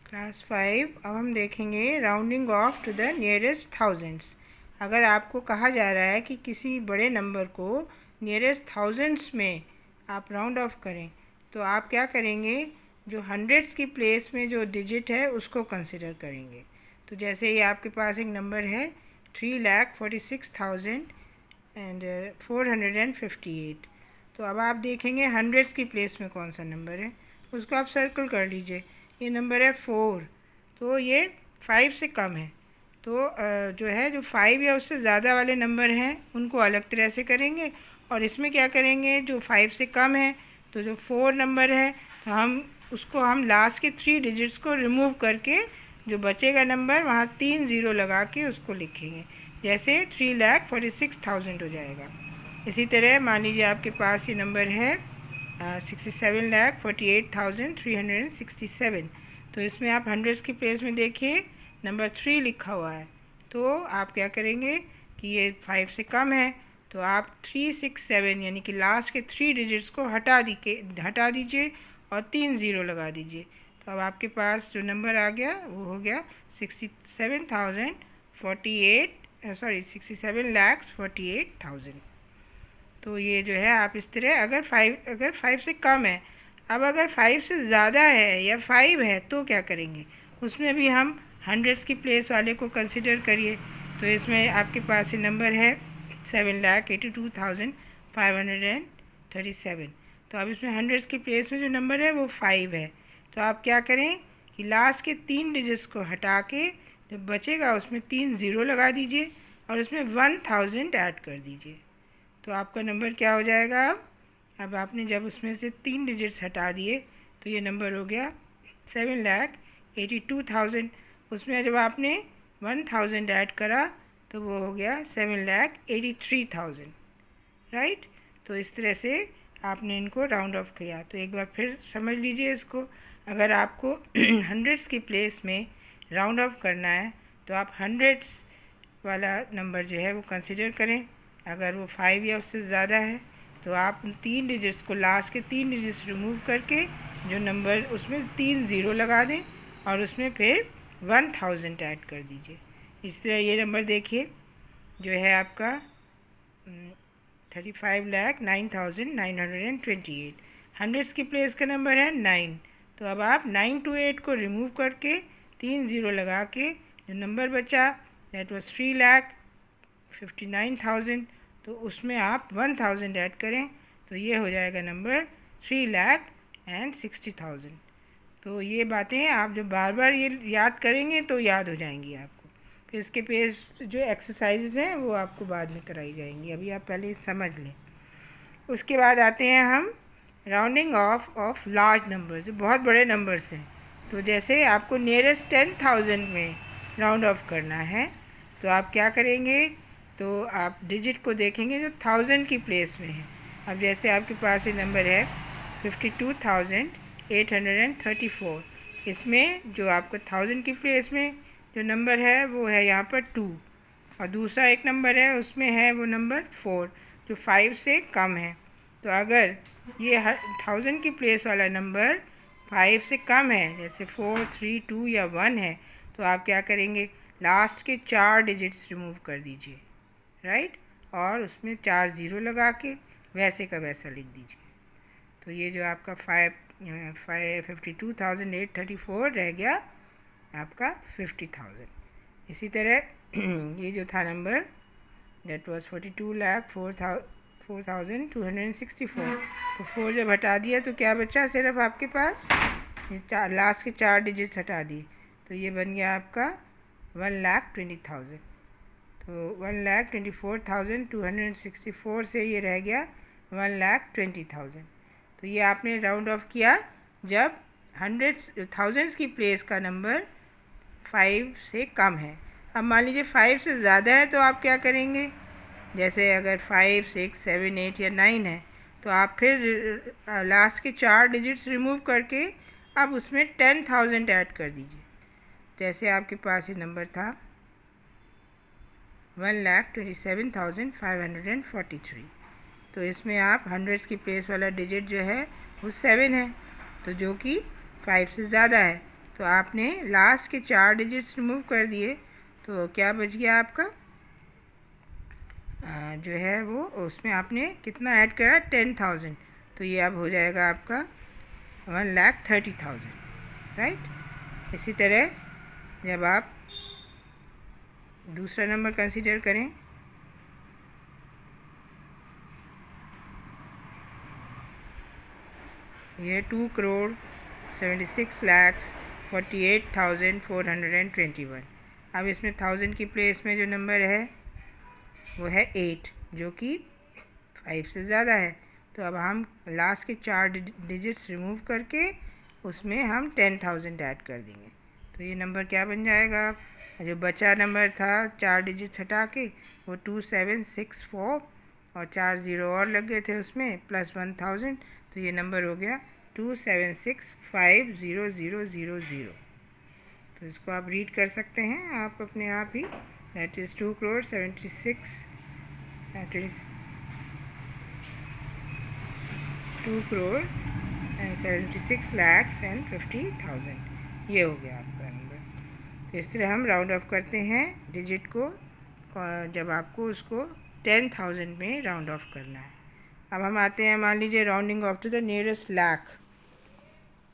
Class 5। अब हम देखेंगे rounding off to the nearest thousands. अगर आपको कहा जा रहा है कि किसी बड़े नंबर को नियरेस्ट थाउजेंड्स में आप राउंड ऑफ करें, तो आप क्या करेंगे, जो हंड्रेड्स की प्लेस में जो डिजिट है उसको कंसिडर करेंगे। तो जैसे ये आपके पास एक नंबर है 3,46,458। तो अब आप देखेंगे हंड्रेड्स की प्लेस में कौन सा नंबर है, उसको आप सर्कल कर लीजिए। ये नंबर है 4, तो ये 5 से कम है। तो जो है, जो 5 या उससे ज़्यादा वाले नंबर हैं उनको अलग तरह से करेंगे, और इसमें क्या करेंगे, जो 5 से कम है, तो जो 4 नंबर है तो हम लास्ट के 3 डिजिट्स को रिमूव करके जो बचेगा नंबर वहाँ 3 ज़ीरो लगा के उसको लिखेंगे। जैसे 3,46,000 हो जाएगा। इसी तरह मान लीजिए आपके पास ये नंबर है 67,48,367। तो इसमें आप हंड्रेड्स की प्लेस में देखिए नंबर 3 लिखा हुआ है। तो आप क्या करेंगे कि ये 5 से कम है, तो आप 367 यानी कि लास्ट के 3 डिजिट्स को हटा दीजिए और 3 ज़ीरो लगा दीजिए। तो अब आपके पास जो नंबर आ गया वो हो गया 67,48,000। तो ये जो है आप इस तरह, अगर 5 से कम है। अब अगर 5 से ज़्यादा है या 5 है तो क्या करेंगे, उसमें भी हम हंड्रेड्स की प्लेस वाले को कंसिडर करिए। तो इसमें आपके पास ये नंबर है 7,82,537। तो अब इसमें हंड्रेड्स की प्लेस में जो नंबर है वो 5 है। तो आप क्या करें कि लास्ट के 3 डिजिट्स को हटा के जो बचेगा उसमें 3 ज़ीरो लगा दीजिए और उसमें 1000 ऐड कर दीजिए। तो आपका नंबर क्या हो जाएगा। अब आपने जब उसमें से 3 डिजिट्स हटा दिए तो ये नंबर हो गया 7,82,000। उसमें जब आपने 1000 ऐड करा तो वो हो गया 7,83,000, राइट। तो इस तरह से आपने इनको राउंड ऑफ किया। तो एक बार फिर समझ लीजिए इसको। अगर आपको हंड्रेड्स की प्लेस में राउंड ऑफ करना है तो आप हंड्रेड्स वाला नंबर जो है वो कंसिडर करें। अगर वो 5 या उससे ज़्यादा है तो आप 3 डिजिट्स को, लास्ट के 3 डिजिट्स रिमूव करके जो नंबर उसमें 3 ज़ीरो लगा दें और उसमें फिर 1000 ऐड कर दीजिए। इस तरह ये नंबर देखिए जो है आपका 35,09,928। हंड्रेड्स की प्लेस का नंबर है 9। तो अब आप 9 to 8 को रिमूव करके 3 ज़ीरो लगा के जो नंबर बचा दैट वाज 3,59,000। तो उसमें आप 1000 ऐड करें तो ये हो जाएगा नंबर 3,60,000। तो ये बातें आप जब बार बार ये याद करेंगे तो याद हो जाएंगी आपको। फिर उसके पेज जो एक्सरसाइजेस हैं वो आपको बाद में कराई जाएंगी, अभी आप पहले समझ लें। उसके बाद आते हैं हम राउंडिंग ऑफ लार्ज नंबर्स, बहुत बड़े नंबर्स हैं। तो जैसे आपको नियरेस्ट 10,000 में राउंड ऑफ करना है तो आप क्या करेंगे, तो आप डिजिट को देखेंगे जो 1000 की प्लेस में है। अब जैसे आपके पास ये नंबर है 52,834। इसमें जो आपका 1000 की प्लेस में जो नंबर है वो है यहाँ पर 2, और दूसरा एक नंबर है उसमें है वो नंबर 4 जो 5 से कम है। तो अगर ये 1000 की प्लेस वाला नंबर 5 से कम है, जैसे 4, 3, 2 या 1 है, तो आप क्या करेंगे, लास्ट के 4 डिजिट्स रिमूव कर दीजिए, राइट, और उसमें 4 ज़ीरो लगा के वैसे का वैसा लिख दीजिए। तो ये जो आपका 52,834 रह गया आपका 50,000। इसी तरह ये जो था नंबर दैट वाज 42,04,264। तो 4 जब हटा दिया तो क्या बचा, सिर्फ आपके पास ये लास्ट के 4 डिजिट्स हटा दिए तो ये बन गया आपका 1,20,000। तो 1,24,264 से ये रह गया 1,20,000। तो ये आपने राउंड ऑफ किया जब हंड्रेड्स थाउजेंड्स की प्लेस का नंबर 5 से कम है। अब मान लीजिए 5 से ज़्यादा है तो आप क्या करेंगे, जैसे अगर 5, 6, 7, 8 या 9 है तो आप फिर लास्ट के 4 डिजिट्स रिमूव करके अब उसमें 10,000 ऐड कर दीजिए। जैसे आपके पास ये नंबर था 1,27,543। तो इसमें आप हंड्रेड्स की प्लेस वाला डिजिट जो है वो 7 है, तो जो कि 5 से ज़्यादा है। तो आपने लास्ट के 4 डिजिट्स रिमूव कर दिए, तो क्या बच गया आपका जो है वो, उसमें आपने कितना ऐड करा 10,000, तो ये अब हो जाएगा आपका 1,30,000, राइट। इसी तरह जब आप दूसरा नंबर कंसीडर करें, ये 2,76,48,421। अब इसमें 1000 की प्लेस में जो नंबर है वो है 8, जो कि 5 से ज़्यादा है। तो अब हम लास्ट के 4 डिजिट्स रिमूव करके उसमें हम 10,000 ऐड कर देंगे, तो ये नंबर क्या बन जाएगा, जो बचा नंबर था 4 डिजिट्स हटा के वो 2764 और 4 ज़ीरो और लग गए थे उसमें प्लस 1000, तो ये नंबर हो गया 2765000। तो इसको आप रीड कर सकते हैं आप अपने आप ही, दैट इज़ 2,76,50,000, ये हो गया आपका नंबर। तो इस तरह हम राउंड ऑफ करते हैं डिजिट को, जब आपको उसको 10,000 में राउंड ऑफ करना है। अब हम आते हैं, मान लीजिए rounding off to the nearest lakh.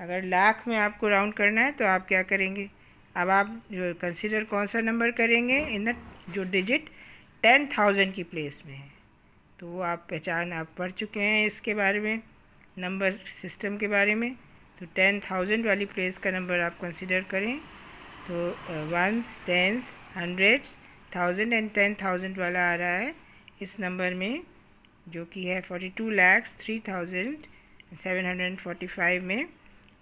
अगर लाख में आपको राउंड करना है तो आप क्या करेंगे, अब आप जो कंसीडर कौन सा नंबर करेंगे इन द जो डिजिट 10,000 की प्लेस में है, तो वो आप पढ़ चुके हैं इसके बारे में, नंबर सिस्टम के बारे में। तो 10,000 वाली प्लेस का नंबर आप कंसीडर करें, तो वंस, टेंस, हंड्रेड्स, 1000 एंड 10,000 वाला आ रहा है इस नंबर में, जो कि है 42,03,745 में।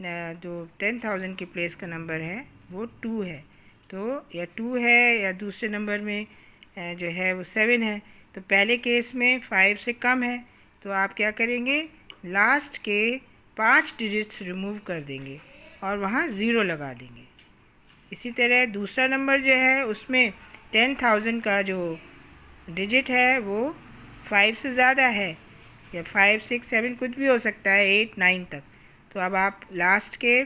जो 10,000 की प्लेस का नंबर है वो 2 है, तो या 2 है या दूसरे नंबर में जो है वो 7 है। तो पहले केस में 5 से कम है, तो आप क्या करेंगे, लास्ट के 5 डिजिट्स रिमूव कर देंगे और वहाँ 0 लगा देंगे। इसी तरह दूसरा नंबर जो है उसमें 10,000 का जो डिजिट है वो 5 से ज़्यादा है, या 5, 6, 7 कुछ भी हो सकता है, 8, 9 तक। तो अब आप लास्ट के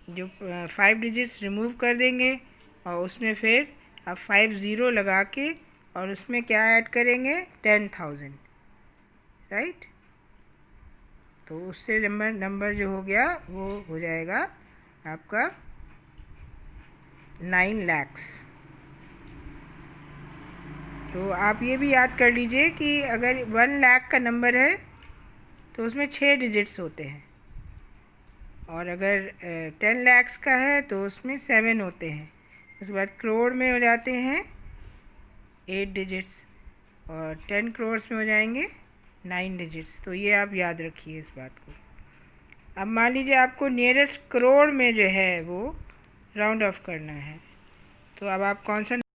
जो 5 डिजिट्स रिमूव कर देंगे और उसमें फिर आप 5 ज़ीरो लगा के और उसमें क्या ऐड करेंगे 10,000, राइट। तो उससे नंबर जो हो गया वो हो जाएगा आपका 9 लाख। तो आप ये भी याद कर लीजिए कि अगर 1 लाख का नंबर है तो उसमें 6 डिजिट्स होते हैं, और अगर 10 लाख का है तो उसमें 7 होते हैं। उसके बाद करोड़ में हो जाते हैं 8 डिजिट्स, और 10 करोड़ में हो जाएंगे 9 डिजिट्स। तो ये आप याद रखिए इस बात को। अब मान लीजिए आपको नियरेस्ट करोड़ में जो है वो राउंड ऑफ करना है, तो अब आप कौन सा